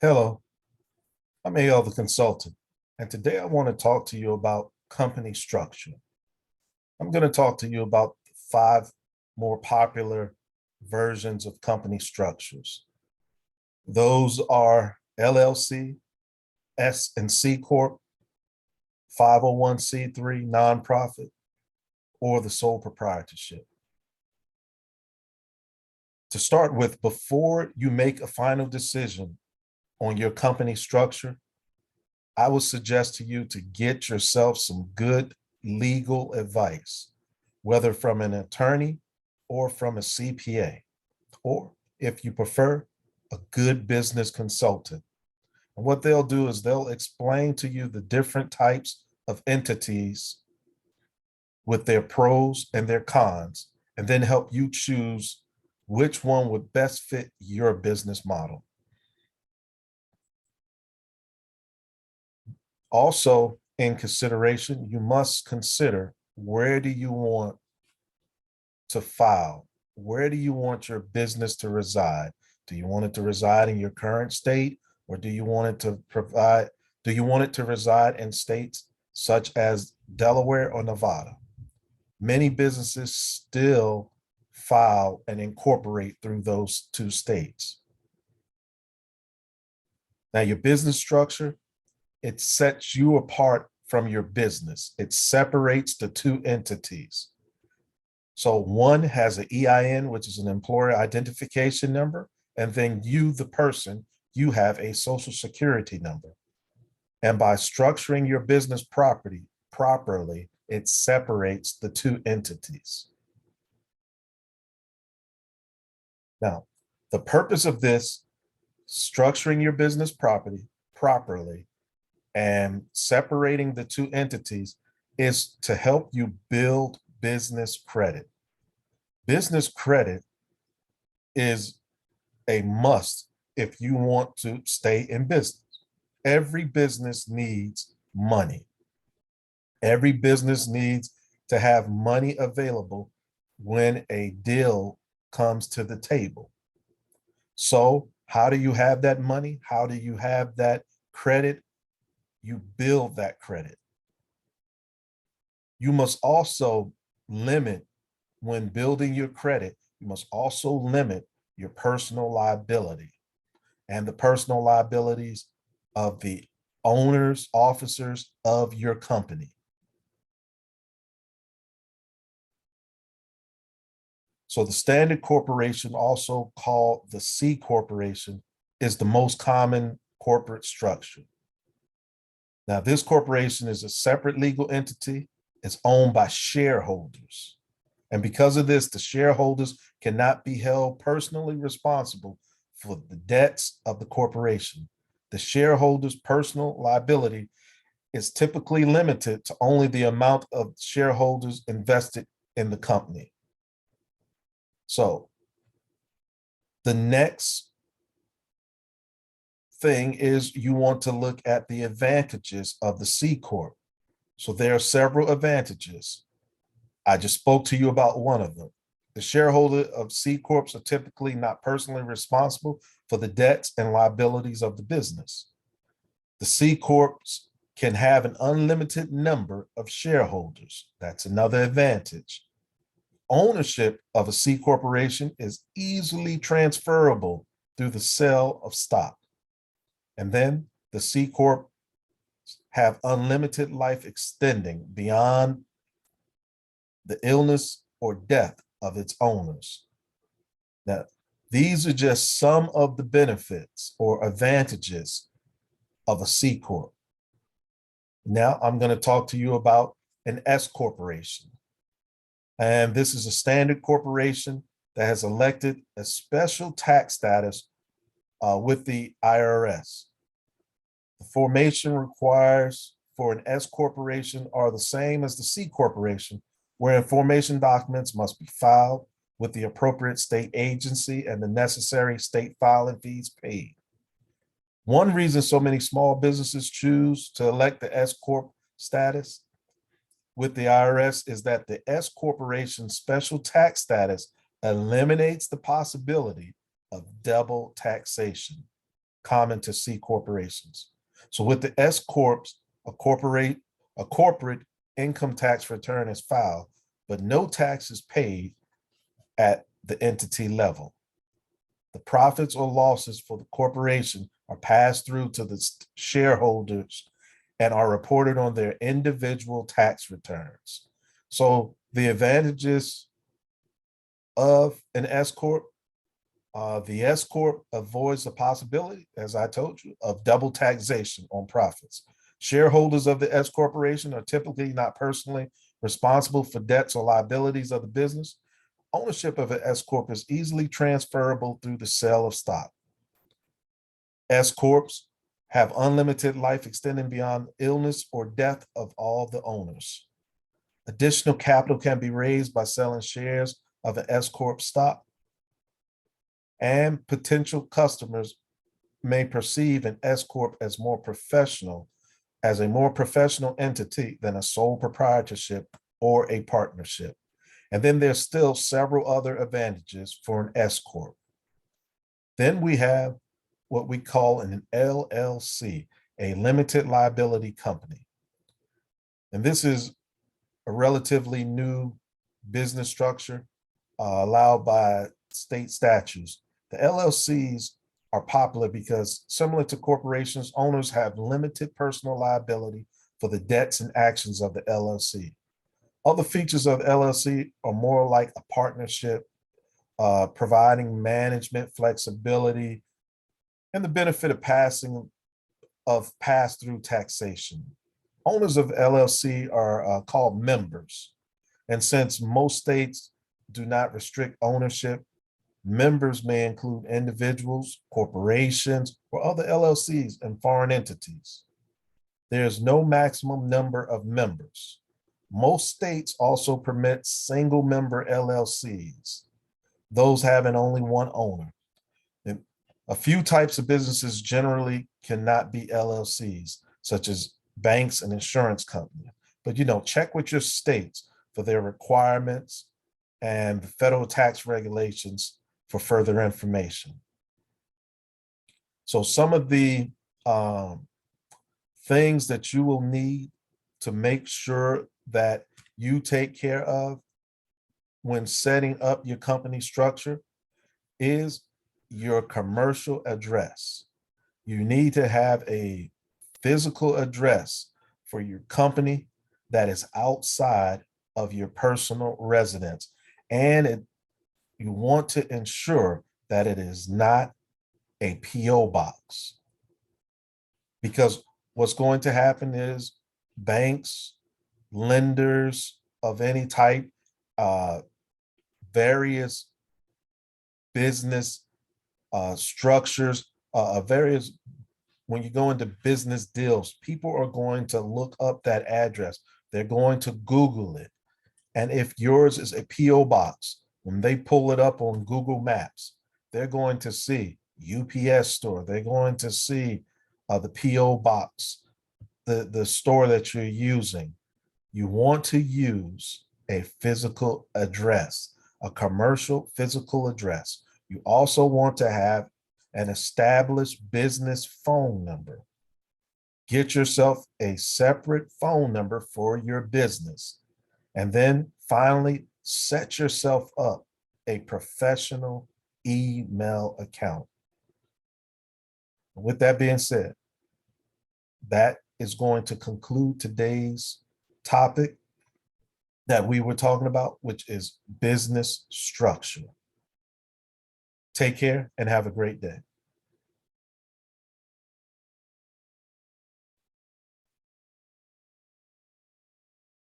Hello, I'm AL the consultant, and today I want to talk to you about company structure. I'm going to talk to you about five more popular versions of company structures. Those are LLC, S and C Corp, 501c3 nonprofit, or the sole proprietorship. To start with, before you make a final decision on your company structure, I would suggest to you to get yourself some good legal advice, whether from an attorney or from a CPA, or if you prefer, a good business consultant. And what they'll do is they'll explain to you the different types of entities with their pros and their cons, and then help you choose which one would best fit your business model. Also, in consideration, you must consider, where do you want to file? Where do you want your business to reside? Do you want it to reside in your current state, or do you want it to reside in states such as Delaware or Nevada? Many businesses still file and incorporate through those two states. Now, your business structure, it sets you apart from your business. It separates the two entities. So one has an EIN, which is an employer identification number, and then you, the person, you have a social security number. And by structuring your business properly, it separates the two entities. Now, the purpose of this, structuring your business properly and separating the two entities, is to help you build business credit. Business credit is a must if you want to stay in business. Every business needs money. Every business needs to have money available when a deal comes to the table. So, how do you have that money? How do you have that credit? You build that credit. You must also limit, when building your credit, you must also limit your personal liability and the personal liabilities of the owners, officers of your company. So the standard corporation, also called the C corporation, is the most common corporate structure. Now, this corporation is a separate legal entity. It's owned by shareholders. And because of this, the shareholders cannot be held personally responsible for the debts of the corporation. The shareholders' personal liability is typically limited to only the amount of shareholders invested in the company. So the next thing is, you want to look at the advantages of the C Corp. So there are several advantages. I just spoke to you about one of them. The shareholder of C Corps are typically not personally responsible for the debts and liabilities of the business. The C Corps can have an unlimited number of shareholders. That's another advantage. Ownership of a C corporation is easily transferable through the sale of stock. And then the C Corp have unlimited life extending beyond the illness or death of its owners. Now, these are just some of the benefits or advantages of a C Corp. Now I'm going to talk to you about an S corporation. And this is a standard corporation that has elected a special tax status with the IRS. The formation requires for an S corporation are the same as the C corporation, where formation documents must be filed with the appropriate state agency and the necessary state filing fees paid. One reason so many small businesses choose to elect the S Corp status with the IRS is that the S corporation special tax status eliminates the possibility of double taxation. common to C corporations. So with the S corps, a corporate income tax return is filed, but no tax is paid at the entity level. The profits or losses for the corporation are passed through to the shareholders and are reported on their individual tax returns. So the advantages of an S corp, the S corp avoids the possibility, as I told you, of double taxation on profits. Shareholders of the S corporation are typically not personally responsible for debts or liabilities of the business. Ownership of an S corp is easily transferable through the sale of stock. S corps have unlimited life extending beyond illness or death of all the owners. Additional capital can be raised by selling shares of an S corp stock, and potential customers may perceive an S corp as a more professional entity than a sole proprietorship or a partnership. And then there's still several other advantages for an S corp. Then we have what we call an LLC, a limited liability company. And this is a relatively new business structure allowed by state statutes. The LLCs are popular because, similar to corporations, owners have limited personal liability for the debts and actions of the LLC. Other features of the LLC are more like a partnership, providing management flexibility and the benefit of pass-through taxation. Owners of LLC are called members. And since most states do not restrict ownership, members may include individuals, corporations, or other LLCs and foreign entities. There's no maximum number of members. Most states also permit single member LLCs, those having only one owner. And a few types of businesses generally cannot be LLCs, such as banks and insurance companies. But check with your states for their requirements and the federal tax regulations for further information. So some of the things that you will need to make sure that you take care of when setting up your company structure is your commercial address. You need to have a physical address for your company that is outside of your personal residence. And you want to ensure that it is not a P.O. box. Because what's going to happen is banks, lenders of any type, various business structures, when you go into business deals, people are going to look up that address. They're going to Google it. And if yours is a P.O. box, when they pull it up on Google Maps, they're going to see UPS store. They're going to see the P.O. box, the store that you're using. You want to use a physical address, a commercial physical address. You also want to have an established business phone number. Get yourself a separate phone number for your business. And then finally, set yourself up a professional email account. With that being said, that is going to conclude today's topic that we were talking about, which is business structure. Take care and have a great day.